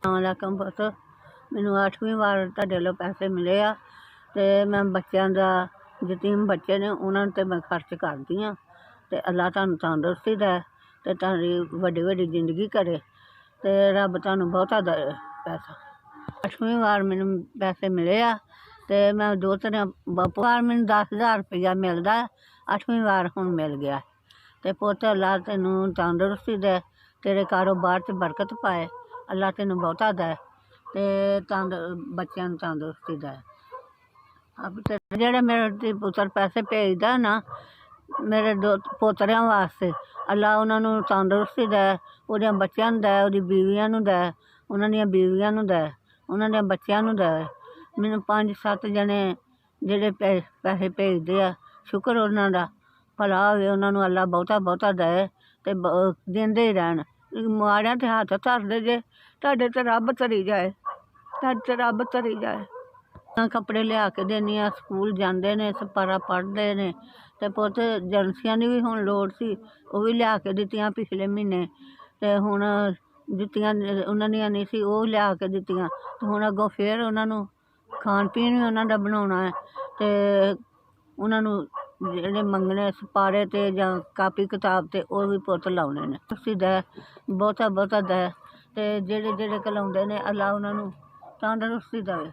ਵਾਲੇਕੁਮ ਪੁੱਤ, ਮੈਨੂੰ 8ਵੀਂ ਵਾਰ ਤੁਹਾਡੇ ਵੱਲੋਂ ਪੈਸੇ ਮਿਲੇ ਆ ਅਤੇ ਮੈਂ ਬੱਚਿਆਂ ਦਾ ਯਤੀਮ ਬੱਚੇ ਨੇ ਉਹਨਾਂ 'ਤੇ ਮੈਂ ਖਰਚ ਕਰਦੀ ਹਾਂ ਅਤੇ ਅੱਲਾ ਤੁਹਾਨੂੰ ਤੰਦਰੁਸਤੀ ਦੇ ਅਤੇ ਤੁਹਾਡੀ ਵੱਡੀ ਵੱਡੀ ਜ਼ਿੰਦਗੀ ਕਰੇ ਅਤੇ ਰੱਬ ਤੁਹਾਨੂੰ ਬਹੁਤਾ ਦੇ ਪੈਸਾ। 8ਵੀਂ ਵਾਰ ਮੈਨੂੰ ਪੈਸੇ ਮਿਲੇ ਆ ਅਤੇ ਮੈਂ ਦੋ ਤਿੰਨ ਵਾਰ ਮੈਨੂੰ 10,000 ਰੁਪਈਆ ਮਿਲਦਾ, 8ਵੀਂ ਵਾਰ ਹੁਣ ਮਿਲ ਗਿਆ ਅਤੇ ਪੁੱਤ ਅੱਲਾ ਤੈਨੂੰ ਤੰਦਰੁਸਤੀ ਦੇ, ਤੇਰੇ ਕਾਰੋਬਾਰ 'ਚ ਬਰਕਤ ਪਾਏ, ਅੱਲਾ ਤੈਨੂੰ ਬਹੁਤਾ ਦੇ ਅਤੇ ਬੱਚਿਆਂ ਨੂੰ ਤੰਦਰੁਸਤੀ ਦੇ। ਜਿਹੜੇ ਮੇਰੇ ਧੀ ਪੁੱਤਰ ਪੈਸੇ ਭੇਜਦਾ ਨਾ ਮੇਰੇ ਦੋ ਪੋਤਰਿਆਂ ਵਾਸਤੇ, ਅੱਲਾ ਉਹਨਾਂ ਨੂੰ ਤੰਦਰੁਸਤੀ ਦੇ, ਉਹਦੇ ਬੱਚਿਆਂ ਨੂੰ ਦੇ, ਉਹਦੀ ਬੀਵੀਆਂ ਨੂੰ ਦੇ, ਉਹਨਾਂ ਦੀਆਂ ਬੀਵੀਆਂ ਨੂੰ ਦੇ, ਉਹਨਾਂ ਦੇ ਬੱਚਿਆਂ ਨੂੰ ਦੇ। ਮੈਨੂੰ 5-7 ਜਣੇ ਜਿਹੜੇ ਪੈਸੇ ਭੇਜਦੇ ਆ, ਸ਼ੁਕਰ ਉਹਨਾਂ ਦਾ, ਭਲਾ ਹੋਵੇ ਉਹਨਾਂ ਨੂੰ ਅੱਲਾ ਬਹੁਤਾ ਬਹੁਤਾ ਦੇ ਅਤੇ ਦਿੰਦੇ ਹੀ ਰਹਿਣ। ਮਾੜਿਆਂ 'ਤੇ ਹੱਥ ਧਰਦੇ ਜੇ, ਤੁਹਾਡੇ 'ਤੇ ਰੱਬ ਧਰੀ ਜਾਏ, ਤੁਹਾਡੇ 'ਤੇ ਰੱਬ ਧਰੀ ਜਾਏ। ਕੱਪੜੇ ਲਿਆ ਕੇ ਦਿੰਦੀ ਹਾਂ, ਸਕੂਲ ਜਾਂਦੇ ਨੇ, ਸਪਾਰਾ ਪੜ੍ਹਦੇ ਨੇ ਅਤੇ ਪੁੱਤ ਏਜੰਸੀਆਂ ਦੀ ਵੀ ਹੁਣ ਲੋੜ ਸੀ, ਉਹ ਵੀ ਲਿਆ ਕੇ ਦਿੱਤੀਆਂ ਪਿਛਲੇ ਮਹੀਨੇ ਅਤੇ ਹੁਣ ਜੁੱਤੀਆਂ ਉਹਨਾਂ ਦੀਆਂ ਨਹੀਂ ਸੀ, ਉਹ ਲਿਆ ਕੇ ਦਿੱਤੀਆਂ ਅਤੇ ਹੁਣ ਅੱਗੋਂ ਫਿਰ ਉਹਨਾਂ ਨੂੰ ਖਾਣ ਪੀਣ ਵੀ ਉਹਨਾਂ ਦਾ ਬਣਾਉਣਾ ਹੈ ਅਤੇ ਉਹਨਾਂ ਨੂੰ ਜਿਹੜੇ ਮੰਗਣੇ ਸਪਾਰੇ 'ਤੇ ਜਾਂ ਕਾਪੀ ਕਿਤਾਬ 'ਤੇ ਉਹ ਵੀ ਪੁੱਤ ਲਾਉਣੇ ਨੇ। ਤੁਸੀਂ ਦੇ ਬਹੁਤਾ ਬਹੁਤਾ ਦੇ ਅਤੇ ਜਿਹੜੇ ਜਿਹੜੇ ਘਲਾਉਂਦੇ ਨੇ ਅੱਲਾ ਉਹਨਾਂ ਨੂੰ ਤੰਦਰੁਸਤੀ ਦੇਵੇ।